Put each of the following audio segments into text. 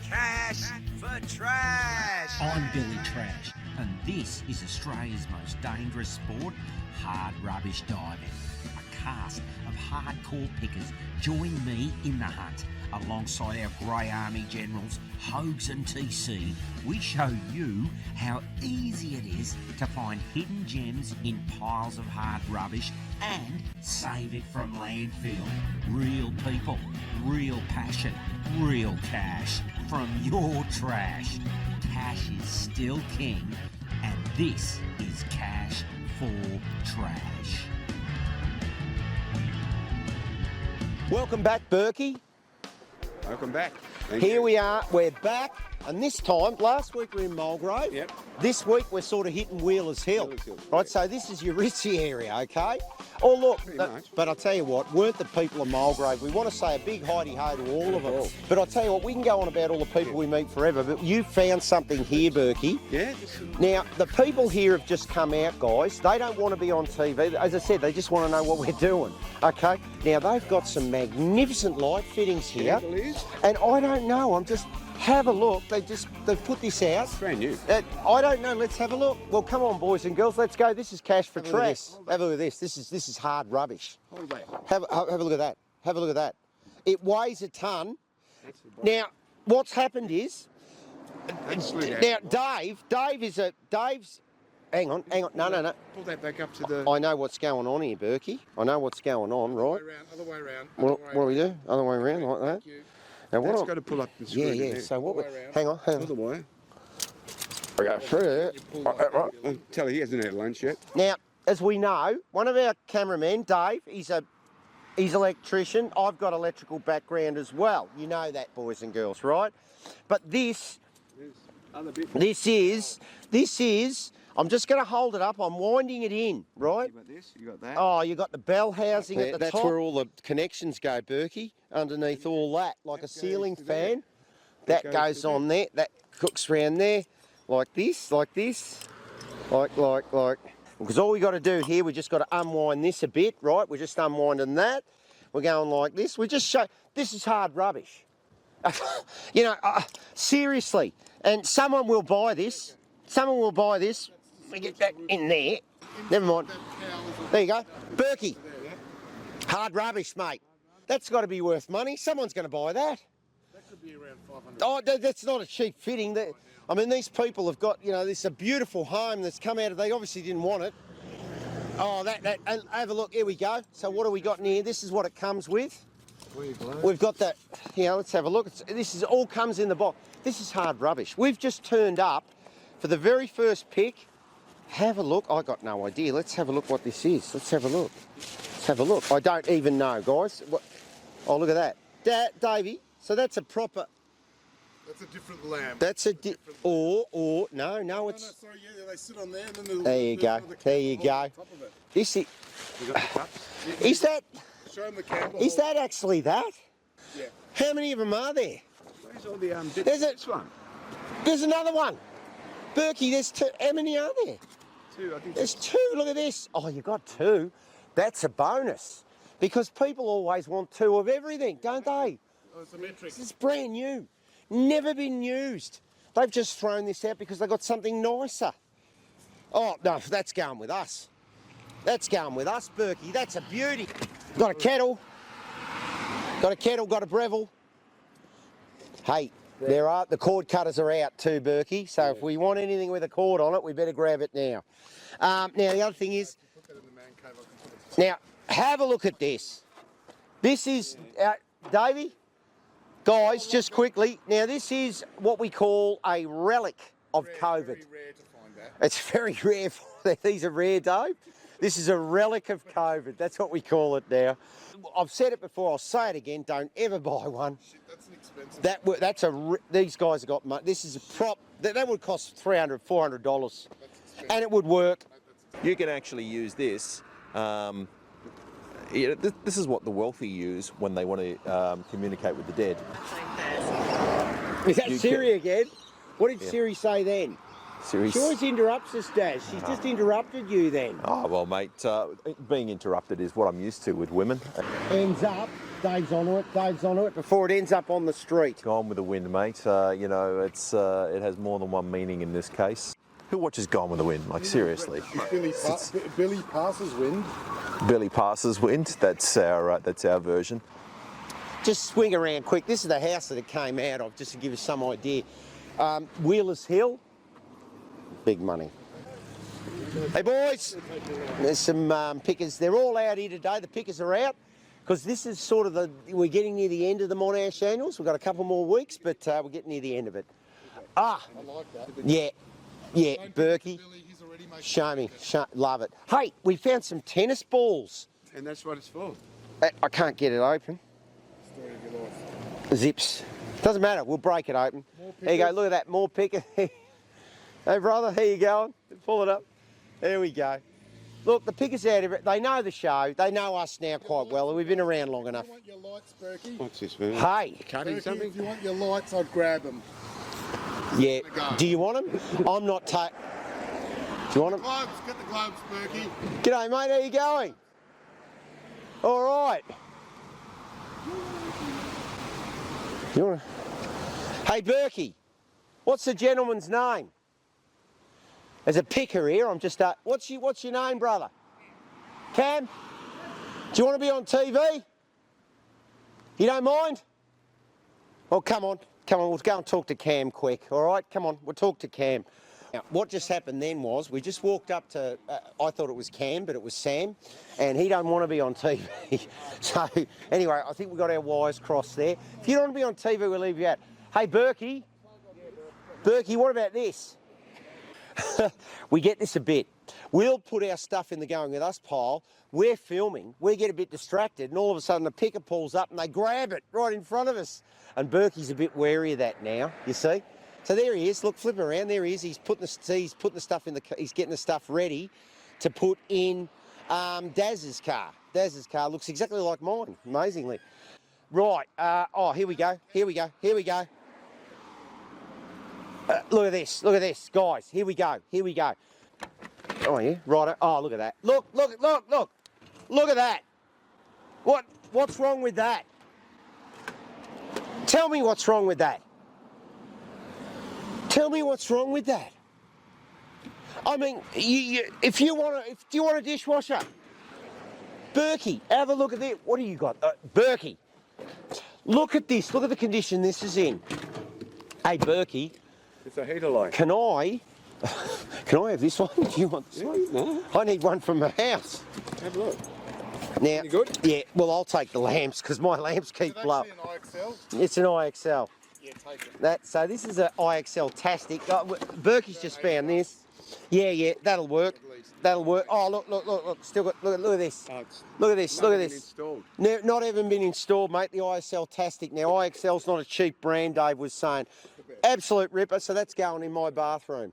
Cash for Trash. I'm Billy Trash, and this is Australia's most dangerous sport, hard rubbish diving. A cast of hardcore pickers join me in the hunt. Alongside our Grey Army generals, Hogs and TC, we show you how easy it is to find hidden gems in piles of hard rubbish and save it from landfill. Real people, real passion, real cash from your trash. Cash is still king, and this is Cash for Trash. Welcome back, Berkey. Welcome back. Here we are, we're back, and this time, last week we were in Mulgrave. Yep. This week we're sort of hitting Whelers Hill. Whelers Hill, Right, right. so this is your ritzy area, okay? Oh look, Pretty much. but I'll tell you what, weren't the people of Mulgrave, we want to say a big hidey-ho to all of them. But I'll tell you what, we can go on about all the people we meet forever, but you found something here, Berkey. Yeah. Now, the people here have just come out, guys. They don't want to be on TV. As I said, they just want to know what we're doing, okay? Now, they've got some magnificent light fittings here. And I don't know, I'm just, have a look. They've put this out. Brand new. I don't know, let's have a look. Well, come on, boys and girls, let's go. This is Cash for Trash. Have a look at this. This is hard rubbish. Hold back. Have a look at that. Have a look at that. It weighs a ton. Now, what's happened is, now Dave's, hang on, no. Pull that back up to the... I know what's going on here, Berkey. I know what's going on, right? Other way around. What do we do? Other way around, like that? Thank you. Now, That's got to pull up and screw it in Yeah. there. So what? Other way around. Hang on. Other way. We go through there. I'll tell you, he hasn't had lunch yet. Now, as we know, one of our cameramen, Dave, he's electrician. I've got electrical background as well. You know that, boys and girls, right? But this is. I'm just going to hold it up. I'm winding it in, right? You got this, you got that. Oh, you got the bell housing at the top. That's where all the connections go, Berkey, underneath all that, like a ceiling fan. That goes on there. That hooks round there, like this. Like. Because all we got to do here, we just got to unwind this a bit, right? We're just unwinding that. We're going like this. We just show. This is hard rubbish. You know, seriously. And someone will buy this. Someone will buy this. We get that in there. Never mind. There you go. Berkey. Hard rubbish, mate. That's got to be worth money. Someone's going to buy that. That could be around 500. Oh, that's not a cheap fitting. I mean, these people have got, you know, this is a beautiful home that's come out of, they obviously didn't want it. Oh, and have a look. Here we go. So what have we got in here? This is what it comes with. We've got that, you know, let's have a look. This is all comes in the box. This is hard rubbish. We've just turned up for the very first pick. Have a look. I got no idea. Let's have a look what this is. Let's have a look. Let's have a look. I don't even know, guys. Oh, look at that. Davey, so that's a proper... That's a different lamp. That's a... no, it's... No, sorry, yeah, they sit on there and then There you go. There you go. This is... Is that... Show them the candle. Is that actually that? Yeah. How many of them are there? Where's all the bits? This one. There's another one. Berkey, there's two. How many are there? Two, I think. There's two. Look at this. Oh, you got two. That's a bonus. Because people always want two of everything, don't they? Oh, it's a metric. This is brand new. Never been used. They've just thrown this out because they got something nicer. Oh, no, that's going with us. That's going with us, Berkey. That's a beauty. Got a kettle. Got a Breville. Hey, the cord cutters are out too, Berkey. So if we want anything with a cord on it, we better grab it now. Now, the other thing is... Now, have a look at this. This is... Davey? Guys, just quickly. Now, this is what we call a relic of COVID. Very rare to find that. It's very rare. These are rare, Dave. This is a relic of COVID. That's what we call it now. I've said it before. I'll say it again. Don't ever buy one. Shit, that's an expensive. These guys have got money. This is a prop. That would cost $300, $400, and it would work. You can actually use this. This is what the wealthy use when they want to communicate with the dead. Is that Siri again? What did Siri say then? Siri. She always interrupts us, Daz. She's just interrupted you then. Oh, well, mate, being interrupted is what I'm used to with women. Hands up. Dave's onto it before it ends up on the street. Gone with the Wind, mate. You know, it has more than one meaning in this case. Who watches Gone with the Wind? Like, seriously. Billy passes wind. Billy passes Wind. That's our version. Just swing around quick. This is the house that it came out of, just to give you some idea. Whelers Hill, big money. Hey boys, there's some pickers. They're all out here today. The pickers are out because this is sort of we're getting near the end of the Monash annuals. We've got a couple more weeks, but we're getting near the end of it. I like that. Yeah, Berkey. Show me, love it. Hey, we found some tennis balls. And that's what it's for. I can't get it open. Zips. Doesn't matter, we'll break it open. There you go, look at that, more picker. Hey brother, how you going? Pull it up. There we go. Look, the pickers out of it, they know the show, they know us now quite well, and we've been around long enough. If you want your lights, Berkey? What's this, man? Hey. Cutting Berkey, something? if you want your lights, I'd grab them. Yeah, do you want them? I'm not Do you want them? Gloves, get the gloves, Berkey. G'day mate, how you going? All right. You wanna... Hey Berkey, what's the gentleman's name? There's a picker here, I'm just, what's your name, brother? Cam? Do you want to be on TV? You don't mind? Oh, come on, we'll go and talk to Cam quick, all right? Come on, we'll talk to Cam. Now, what just happened then was we just walked up to, I thought it was Cam, but it was Sam, and he don't want to be on TV. So, anyway, I think we got our wires crossed there. If you don't want to be on TV, we'll leave you out. Hey, Berkey. Berkey, what about this? We get this a bit. We'll put our stuff in the Going With Us pile, we're filming, we get a bit distracted, and all of a sudden the picker pulls up and they grab it right in front of us. And Berkey's a bit wary of that now, you see? So there he is, look, flipping around, there he is, he's putting the stuff in he's getting the stuff ready to put in Daz's car. Daz's car looks exactly like mine, amazingly. Right, oh, here we go. Look at this, guys, here we go. Oh yeah, right, oh, look at that. Look at that. What's wrong with that? Tell me what's wrong with that. Tell me what's wrong with that. I mean, do you want a dishwasher? Berkey, have a look at this. What do you got? Berkey, look at this. Look at the condition this is in. Hey, Berkey. It's a heater light. Can I have this one? Do you want this one? No. I need one from the house. Have a look. Now, You good? Yeah, well, I'll take the lamps because my lamps keep blowing. Is it actually an IXL? It's an IXL. Yeah, take it. So this is an IXL-tastic. Berkey's just found this. Yeah, that'll work. That'll work. Oh, look. Still got, look at this. Oh, it's Look at this. not Look at even this. installed. No, not even been installed, mate. The IXL-tastic. Now, IXL's not a cheap brand, Dave was saying. Absolute ripper, so that's going in my bathroom.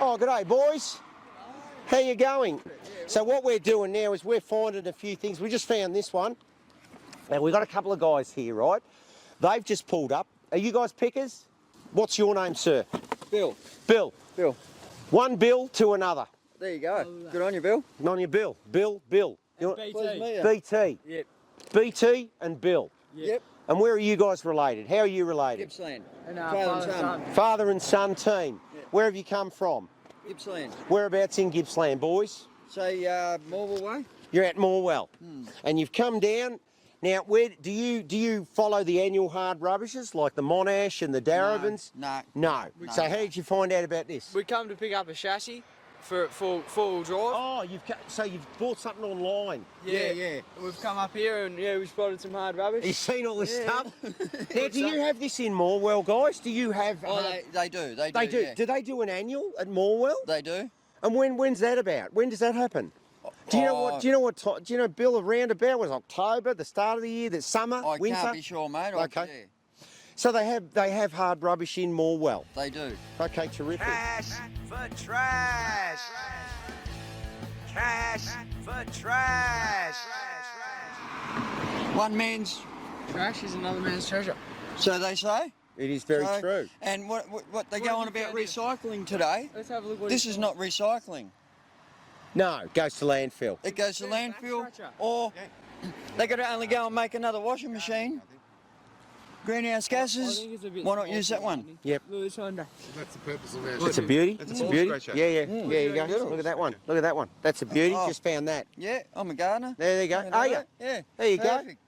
Oh, g'day, boys. How you going? So what we're doing now is we're finding a few things. We just found this one. Now, we've got a couple of guys here, right? They've just pulled up. Are you guys pickers? What's your name, sir? Bill. Bill. Bill. One Bill to another. There you go. Good on you, Bill. On your Bill. Bill. You want- BT. BT. Yep. BT and Bill. Yep. And where are you guys related? How are you related? Gippsland. Father and son. Father and son team. Yeah. Where have you come from? Gippsland. Whereabouts in Gippsland, boys? Say Morwell way. You're at Morwell. And you've come down. Now, where do you follow the annual hard rubbishes like the Monash and the Darabins? No. So how did you find out about this? We come to pick up a chassis for four-wheel drive. Oh, you've bought something online. Yeah. We've come up here and we spotted some hard rubbish. You've seen all this stuff. Now, do you have this in Morwell, guys? Do you have? Oh, they do. They do. They do. Yeah. Do they do an annual at Morwell? They do. And when's that about? When does that happen? Do you know what? Do you know, Bill? Around about was October, the start of the year, the summer, I winter. can't be sure, mate. Okay. Yeah, So they have hard rubbish in Morwell. they do. Okay, terrific. Cash for trash. Cash for trash. One man's, Trash is another man's treasure. so they say. It is very So- true. And what they What go on have you about found here? recycling today? Let's have a look. What This is not recycling. No, it goes to landfill. It goes to Yeah, landfill backstretcher. or They got to only go and make another washing machine. Greenhouse gases. Why not use that one? Yep. That's the purpose of our It's a beauty. It's a beauty. scratcher. Yeah. There you go. Look at that one. Look at that one. That's a beauty. Oh. Just found that. Yeah, I'm a gardener. There you go. You know Are you? that? Yeah. There you go. Perfect.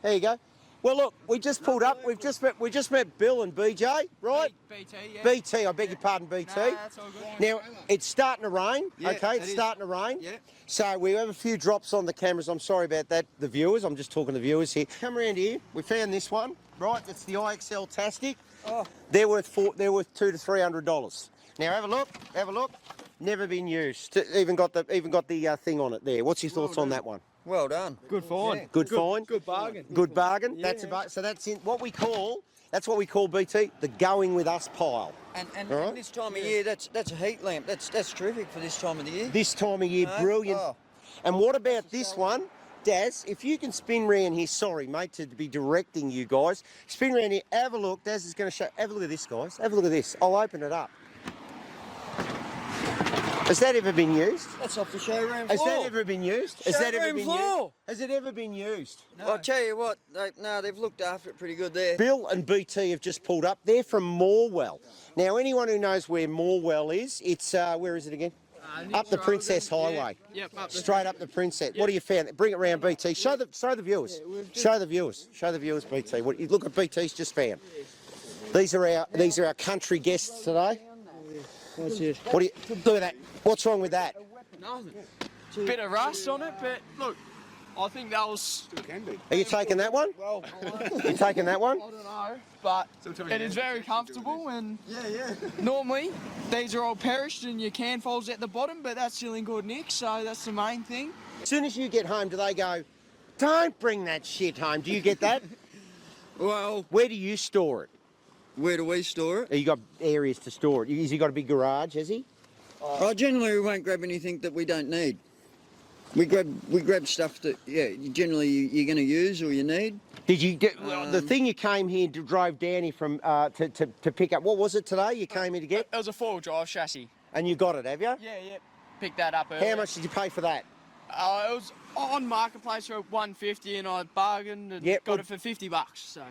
There you go. Well, look, we just pulled up. We just met Bill and BJ, right? BT, yeah. BT. I beg your pardon, BT. Nah, that's all good. Now it's starting to rain. Yeah, Okay, it it's is. starting to rain. Yeah. So we have a few drops on the cameras. I'm sorry about that, the viewers. I'm just talking to viewers here. Come around here. We found this one. Right, it's the IXL Tastic. Oh. They're worth $200 to $300. Now have a look. Have a look. Never been used. Even got the thing on it there. What's your thoughts on that one? Well done. Good find. Yeah. Good find. Good bargain. Good bargain. Yeah. So that's in what we call. That's what we call, BT, the going with us pile. And All right. this time of year, that's a heat lamp. That's terrific for this time of the year. This time of year, No? brilliant. Oh. And what about this one? Daz, if you can spin round here, sorry mate to be directing you guys, spin round here, have a look. Daz is going to show, have a look at this guys, have a look at this. I'll open it up. Has that ever been used? That's off the showroom Has floor. that ever been used? Has that ever Showroom been floor. used? Has it ever been used? I'll tell you what, they've looked after it pretty good there. Bill and BT have just pulled up. They're from Morwell. Now, anyone who knows where Morwell is, it's, where is it again? Up the Princess Highway. Yep, up the Straight up the Princess. What do you found? Bring it round, BT. Show the viewers. Show the viewers. Show the viewers, BT. What, look at BT's just found. These are our country guests today. What's this? What do you look at that? What's wrong with that? Nothing. Bit of rust on it, but look, I think that was. Are you taking that one? Well, You taking that one? I don't know, but it is very comfortable and normally these are all perished and your can falls at the bottom, but that's still in good nick, so that's the main thing. As soon as you get home, do they go, don't bring that shit home? Do you get that? Well, Where do you store it? where do we store it? You got areas to store it. Has he got a big garage, has he? Oh, generally we won't grab anything that we don't need. We grab stuff that generally you're going to use or you need. Did you get the thing you came here to drove down here from to pick up? What was it today? You came here to get, It was a 4-wheel-drive chassis. and you got it, have you? Yeah. Picked that up earlier. How much did you pay for that? It was on Marketplace for $150 and I bargained and Yep, got well- it for $50, so.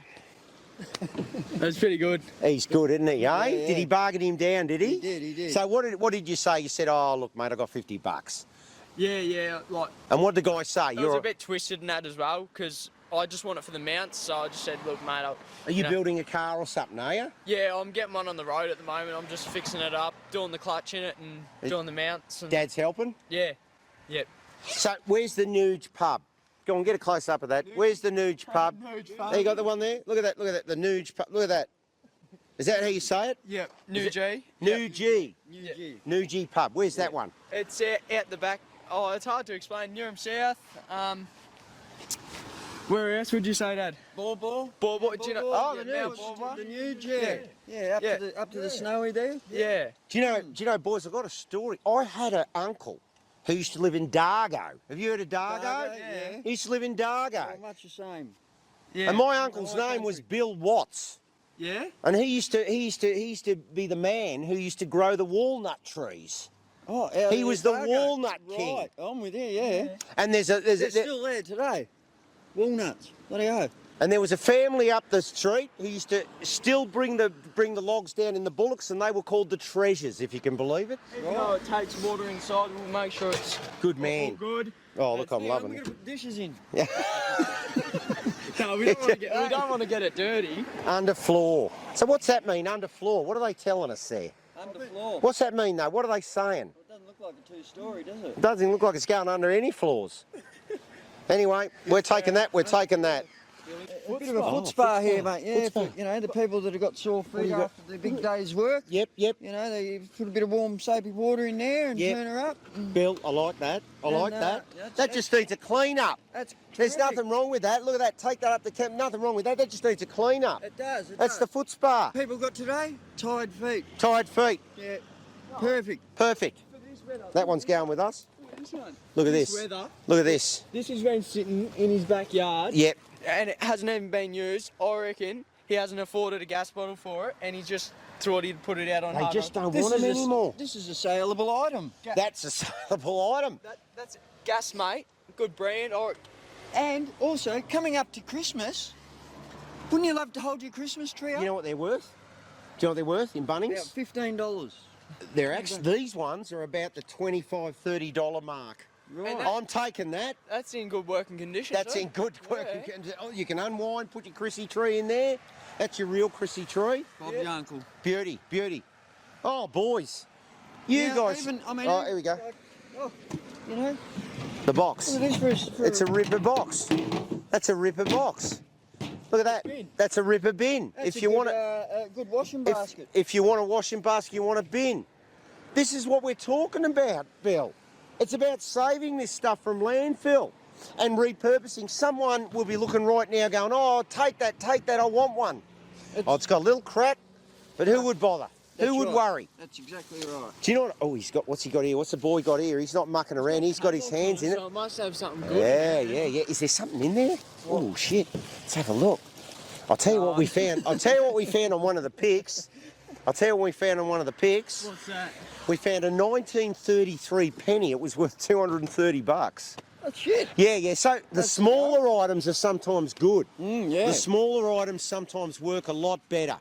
That's pretty good. He's good, isn't he? Eh? yeah. Did he bargain him down? Did he? He did. So what did you say? You said, "Oh, look, mate, I got $50." Yeah, like, And what did the guy say? it was a bit twisted in that as well, because I just want it for the mounts, so I just said, look, mate, Are you know, building a car or something? Are you? Yeah, I'm getting one on the road at the moment. I'm just fixing it up, doing the clutch in it and doing the mounts. And, Dad's helping. yeah, yep. So where's the Nuge pub? Go on, get a close up of that. Where's the Nuge pub? There you got the one there. Look at that. Look at that. The Nuge pub. Look at that. Is that how you say it? Yep, New G. New G. Yep. New G pub. Where's that one? It's out the back. Oh, it's hard to explain. Newham South. Where else would you say, Dad? Ball. Do you know? Oh, the Mount Nuge. Bawba? The nude, yeah. Up to the snowy there. Yeah. Do you know, boys? I've got a story. I had an uncle who used to live in Dargo. Have you heard of Dargo? Yeah. He used to live in Dargo. Well, much the same. Yeah. And my uncle's name was Bill Watts. Yeah? And he used to be the man who used to grow the walnut trees. Oh, He was the walnut king. Right, I'm with you, yeah. And there's They're a still there today. Walnuts. Bloody hell. and there was a family up the street who used to still bring the logs down in the bullocks, and they were called the Treasures, if you can believe it. Even though it takes water inside, we'll make sure it's Good all man. good. Oh, look, I'm We're loving going it. to put dishes in. No, we don't want to get it dirty. Underfloor. So what's that mean, underfloor? What are they telling us there? Underfloor. What's that mean, though? What are they saying? It doesn't look like a two-story, does it? It doesn't look like it's going under any floors. Anyway, we're taking that. We're taking that. A bit of a foot spa here, mate. Yeah, Foot spa. for, the people that have got sore feet after their big day's work. Yep. They put a bit of warm soapy water in there and Yep. turn her up. Bill, I like that. I like that. That just needs a clean up. That's There's terrific. nothing wrong with that. Look at that. Take that up to camp. Nothing wrong with that. That just needs a clean up. It does. That's the foot spa. people got today. Tired feet. Tired feet. Yeah, perfect. Perfect. That one's going with us. Look at this. Weather. Look at this. This has been sitting in his backyard. Yep. And it hasn't even been used. I reckon he hasn't afforded a gas bottle for it, and he just thought he'd put it out on They Hard just Rock. don't want them anymore. This is a saleable item. That's a saleable item. That's gas, mate. Good brand. And also, coming up to Christmas, wouldn't you love to hold your Christmas tree up? You know what they're worth? Do you know what they're worth in Bunnings? About $15. They're actually, these ones are about the $25, $30 mark. Right. I'm taking that. That's in good working condition. That's in good working condition. Oh, you can unwind, put your Chrissy tree in there. That's your real Chrissy tree. Bob your uncle. Beauty, beauty. Oh, boys. You Yeah, guys. even, I mean, oh, here we go. Oh, you know, The box. look at this for It's a ripper box. That's a ripper box. Look at that. bin. That's a ripper bin. That's If you want a good washing basket. if you want a washing basket, you want a bin. This is what we're talking about, Bill. It's about saving this stuff from landfill and repurposing. Someone will be looking right now going, oh, take that, I want one. It's got a little crack, but who would bother? Who would right. worry? That's exactly right. Do you know what? Oh, what's he got here? What's the boy got here? He's not mucking around. He's got his hands in it. So it must have something good. Yeah. Is there something in there? Oh, shit. Let's have a look. I'll tell you what we found. I'll tell you what we found on one of the pics. What's that? We found a 1933 penny. It was worth 230 bucks. Oh, shit. Yeah. So the smaller items are sometimes good. Yeah. The smaller items sometimes work a lot better.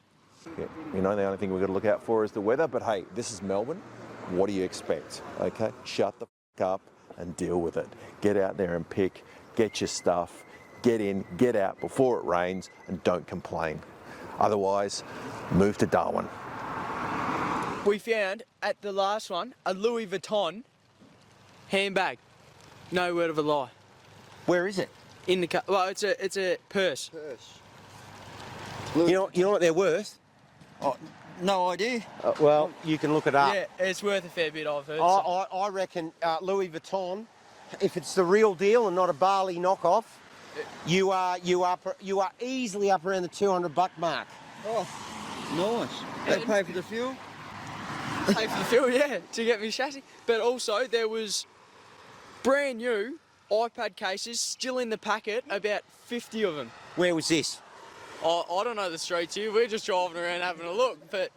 Yeah, you know, the only thing we've got to look out for is the weather, but hey, this is Melbourne. What do you expect? Okay, shut the f up and deal with it. Get out there and pick, get your stuff, get in, get out before it rains, and don't complain. Otherwise, move to Darwin. We found at the last one a Louis Vuitton handbag. No word of a lie. Where is it? In the car. Well, it's a purse. You know what they're worth? Oh, no idea. Well, you can look it up. Yeah, it's worth a fair bit. I've heard. I reckon Louis Vuitton, if it's the real deal and not a Bali knockoff, you are easily up around the $200 mark. Oh, nice. They pay for the fuel? Pay for the fuel, yeah, to get me chassis. But also there was brand new iPad cases still in the packet, about 50 of them. Where was this? I don't know the streets here. We're just driving around having a look, but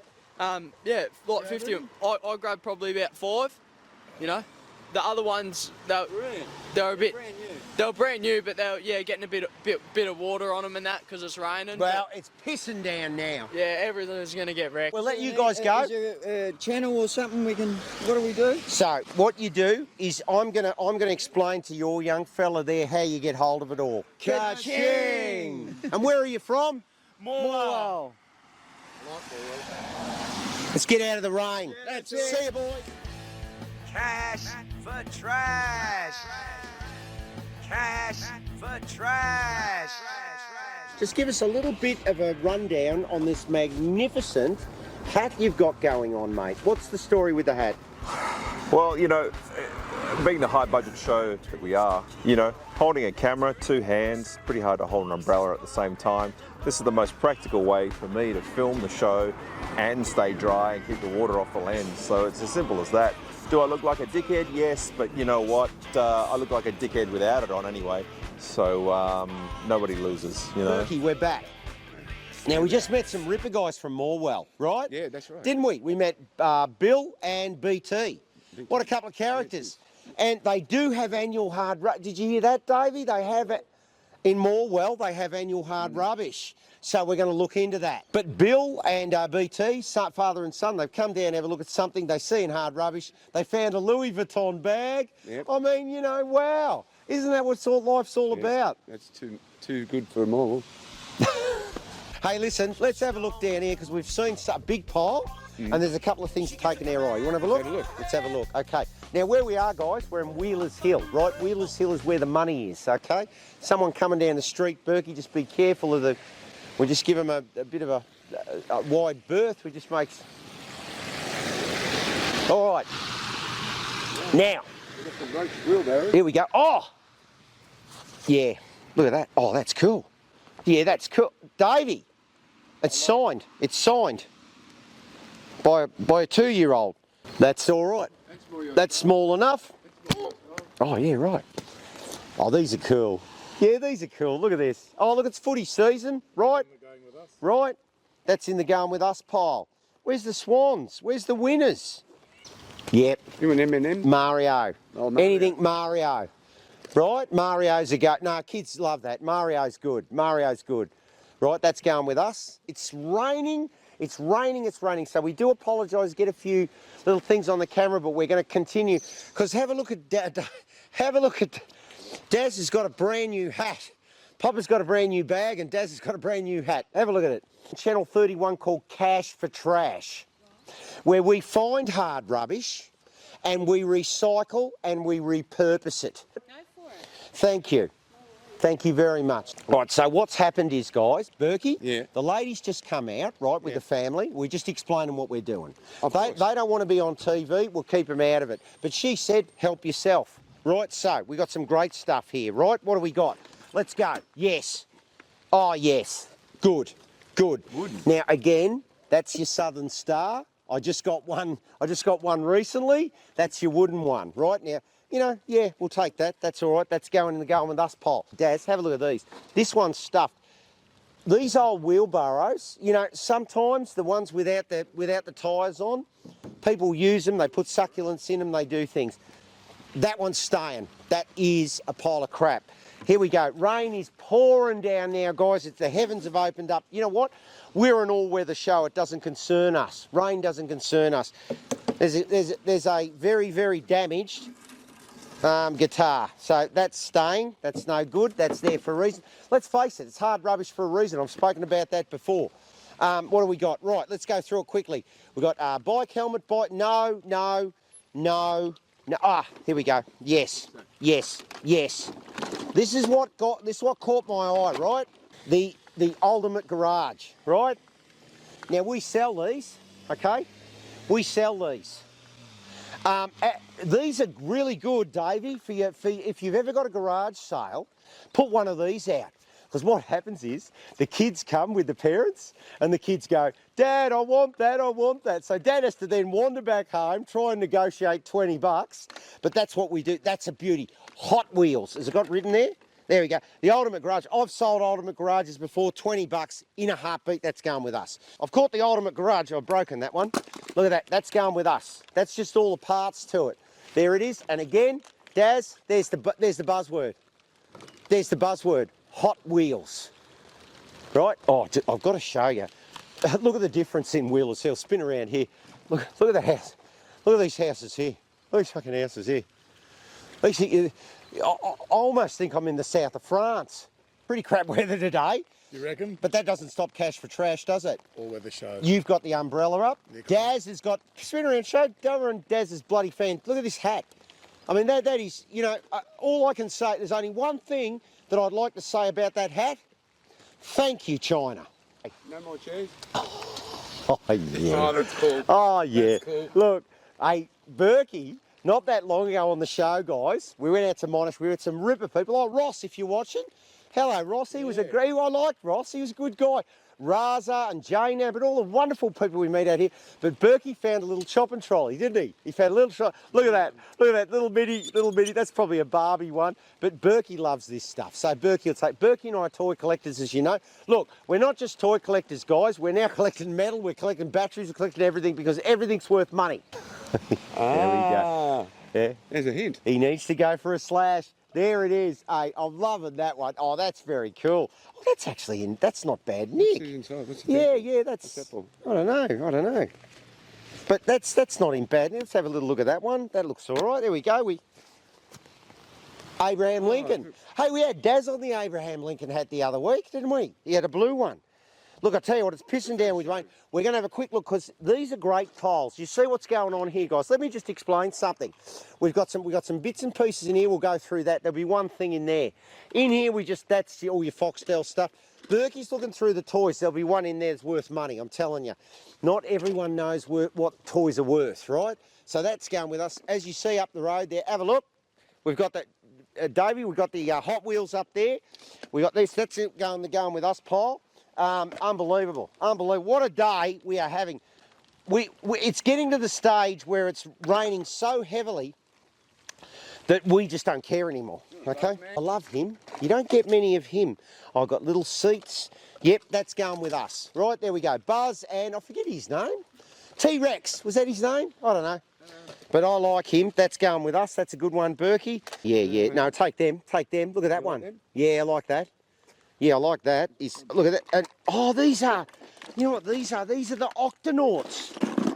yeah, like 50 of them. I grabbed probably about 5. You know, the other ones they were a bit. Brand new. They were brand new, but they were getting a bit of water on them and that because it's raining. Well, it's pissing down now. but, yeah, everything's gonna get wrecked. We'll let you guys go. Is there a channel or something we can? What do we do? So what you do is I'm gonna explain to your young fella there how you get hold of it all. Ka-ching! And where are you from? Morwell. Let's get out of the rain. That's it. See you, boys. Cash for trash. Cash for trash. Just give us a little bit of a rundown on this magnificent hat you've got going on, mate. What's the story with the hat? Well, you know, being the high budget show that we are, you know, holding a camera, 2 hands, pretty hard to hold an umbrella at the same time. This is the most practical way for me to film the show and stay dry and keep the water off the lens. So it's as simple as that. Do I look like a dickhead? Yes, but you know what? I look like a dickhead without it on anyway. So nobody loses, you know. Berkey, we're back. Now, we just met some ripper guys from Morwell, right? Yeah, that's right. Didn't we? We met Bill and BT. What a couple of characters. And they do have annual hard rubbish. Did you hear that, Davey? They have it in Morwell. They have annual hard rubbish. So we're going to look into that. But Bill and BT, father and son, they've come down and have a look at something they see in hard rubbish. They found a Louis Vuitton bag. Yep. I mean, you know, wow. Isn't that what life's all about? That's too good for them all. Hey, listen, let's have a look down here because we've seen a big pile and there's a couple of things taking our eye. You want to have a look? Have a look. Let's have a look. Okay. Now, where we are, guys, we're in Whelers Hill, right? Whelers Hill is where the money is, okay? Someone coming down the street, Berkey, just be careful of the... We just give them a bit of a wide berth. We just make... All right. Now, here we go. Oh! Yeah, look at that. Oh, that's cool. Yeah, that's cool. Davey, it's signed. It's signed by a 2-year-old. That's all right. That's small enough. Oh, yeah, right. Oh, these are cool. Yeah, these are cool. Look at this. Oh, look, it's footy season, right? Right. That's in the Going With Us pile. Where's the Swans? Where's the winners? Yep. You an M&M? Mario. Oh, Mario. Anything Mario. Right, Mario's a go. No, kids love that. Mario's good. Mario's good. Right, that's going with us. It's raining. It's raining. It's raining. So we do apologise. Get a few little things on the camera, but we're going to continue. Because have a look at have a look at Daz has got a brand new hat. Papa's got a brand new bag, and Daz has got a brand new hat. Have a look at it. Channel 31 called Cash for Trash, where we find hard rubbish, and we recycle and we repurpose it. Thank you. Thank you very much. Right, so what's happened is, guys, Berkey, Yeah. the ladies just come out, right, with Yeah. the family. We just explain them what we're doing. Of They course. don't want to be on TV, we'll keep them out of it. But she said, help yourself. Right, so we got some great stuff here, right? What do we got? Let's go. Yes. Oh, yes. Good. Good. Now, again, that's your Southern Star. I just got one recently. That's your wooden one, right? Now, you know, yeah, we'll take that. That's all right. That's going in the Going With Us pile. Daz, have a look at these. This one's stuffed. These old wheelbarrows, you know, sometimes the ones without the tyres on, people use them, they put succulents in them, they do things. That one's staying. That is a pile of crap. Here we go. Rain is pouring down now, guys. The heavens have opened up. You know what? We're an all-weather show. It doesn't concern us. Rain doesn't concern us. There's a very, very damaged guitar. So that's staying. That's no good. That's there for a reason. Let's face it. It's hard rubbish for a reason. I've spoken about that before. What do we got? Right, let's go through it quickly. We've got bike helmet, no. Here we go. Yes. This is what caught my eye, right? The ultimate garage, right? Now we sell these, okay? We sell these. These are really good, Davey, for if you've ever got a garage sale, put one of these out. Because what happens is the kids come with the parents and the kids go, Dad, I want that. So Dad has to then wander back home, try and negotiate 20 bucks. But that's what we do. That's a beauty. Hot Wheels. Has it got written there? There we go. The Ultimate Garage. I've sold Ultimate Garages before, 20 bucks in a heartbeat. That's going with us. I've caught the Ultimate Garage. I've broken that one. Look at that. That's going with us. That's just all the parts to it. There it is. And again, Daz, there's the buzzword. There's the buzzword. Hot Wheels. Right? Oh, I've got to show you. Look at the difference in Whelers Hill. Spin around here. Look at the house. Look at these houses here. Look at these fucking houses here. I almost think I'm in the south of France. Pretty crap weather today. You reckon? But that doesn't stop Cash for Trash, does it? All-weather show. You've got the umbrella up. Yeah, Daz has got... Spin around, show Daz Daz's bloody fan. Look at this hat. I mean, that is, you know, all I can say, there's only one thing that I'd like to say about that hat. Thank you, China. No more chairs? Oh, yeah. Oh, that's cool. Oh, yeah. That's cool. Look, hey, Berkey, not that long ago on the show, guys, we went out to Monash, we had some ripper people. Oh, Ross, if you're watching. Hello, Ross. He was a great, I liked Ross. He was a good guy. Raza and Jana, but all the wonderful people we meet out here. But Berkey found a little chopping trolley, didn't he? He found a little trolley. Look at that. Look at that little bitty. That's probably a Barbie one. But Berkey loves this stuff. So Berkey will take. Berkey and I are toy collectors, as you know. Look, we're not just toy collectors, guys. We're now collecting metal. We're collecting batteries. We're collecting everything because everything's worth money. There we go. Yeah. There's a hint. He needs to go for a slash. There it is. Hey, I'm loving that one. Oh, that's very cool. Oh, that's actually that's not bad, Nick. What's inside? What's the Yeah, that's. that for? I don't know. But that's not in bad. Let's have a little look at that one. That looks all right. There we go. Abraham Lincoln. Hey, we had Daz on the Abraham Lincoln hat the other week, didn't we? He had a blue one. Look, I tell you what, it's pissing down with rain. We're going to have a quick look because these are great tiles. You see what's going on here, guys. Let me just explain something. We've got some bits and pieces in here. We'll go through that. There'll be one thing in there. In here, that's all your Foxtel stuff. Berkey's looking through the toys. There'll be one in there that's worth money, I'm telling you. Not everyone knows what toys are worth, right? So that's going with us. As you see up the road there, have a look. We've got that, Davey, we've got the Hot Wheels up there. We've got this. That's it going with us pile. Unbelievable. What a day we are having. It's getting to the stage where it's raining so heavily that we just don't care anymore, okay? I love him. You don't get many of him. I've got little seats. Yep, that's going with us. Right, there we go. Buzz and I forget his name. T-Rex, was that his name? I don't know. But I like him. That's going with us. That's a good one, Berkey. Yeah, yeah. No, take them. Take them. Look at that one. Yeah, I like that. Yeah, I like that. Look at that. And, oh, these are, you know what these are? These are the octonauts.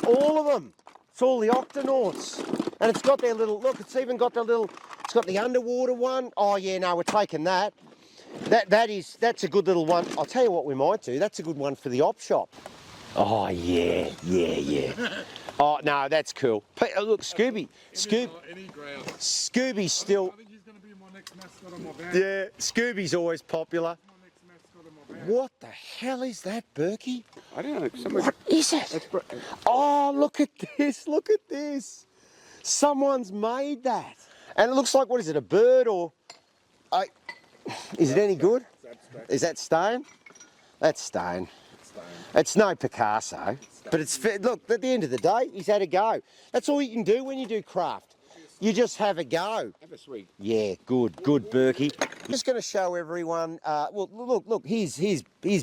All of them. It's all the octonauts. And it's got their little, look, it's even got the little, it's got the underwater one. Oh, yeah, no, we're taking that. That's a good little one. I'll tell you what we might do. That's a good one for the op shop. Oh, yeah, yeah, yeah. Oh, no, that's cool. Look, Scooby's still... I think he's going to be my next mascot on my van. Yeah, Scooby's always popular. My next mascot on my van. What the hell is that, Berkey? I don't know. Somebody, What is it? Oh, look at this. Look at this. Someone's made that. And it looks like, what is it, a bird or... Is it any good? Is that stone? That's stone. It's no Picasso, but it's, look, at the end of the day, he's had a go. That's all you can do when you do craft. You just have a go. have a sweet. Yeah, good, Berkey. Just going to show everyone, well, look, here's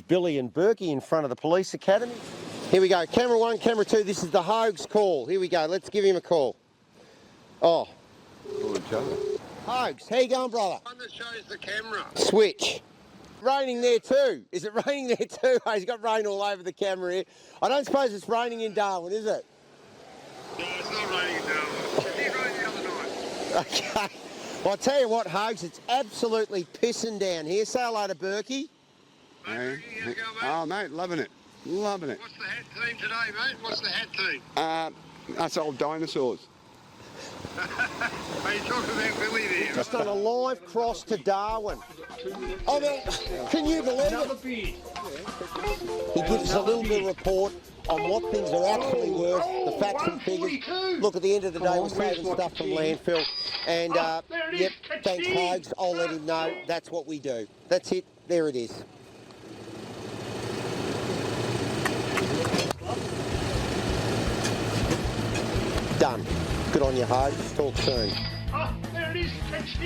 Billy and Berkey in front of the police academy. Here we go, camera 1, camera 2, this is the Hogs call. Here we go, let's give him a call. Oh. Hogs, how you going, brother? One that shows the camera. Switch. Raining there too. Is it raining there too? Oh, he's got rain all over the camera here. I don't suppose it's raining in Darwin, is it? No, it's not raining in Darwin. It did rain the other night. Okay. Well, I'll tell you what, Hogs, it's absolutely pissing down here. Say hello to Berkey. Mate, how's it going, mate? Oh, mate, loving it. Loving it. What's the hat team today, mate? What's the hat team? Us old dinosaurs. Are you talking about Billy there? Just done a live cross to Darwin. Oh, well, can you believe it? He gives us a little bit of report on what things are actually worth, the facts and figures. Look, at the end of the day, we're saving stuff from landfill. And, yep, thanks, Hogs. I'll let him know. That's what we do. That's it. There it is. Done. Good on you, Hogs. Talk soon. Oh, there it is. Catch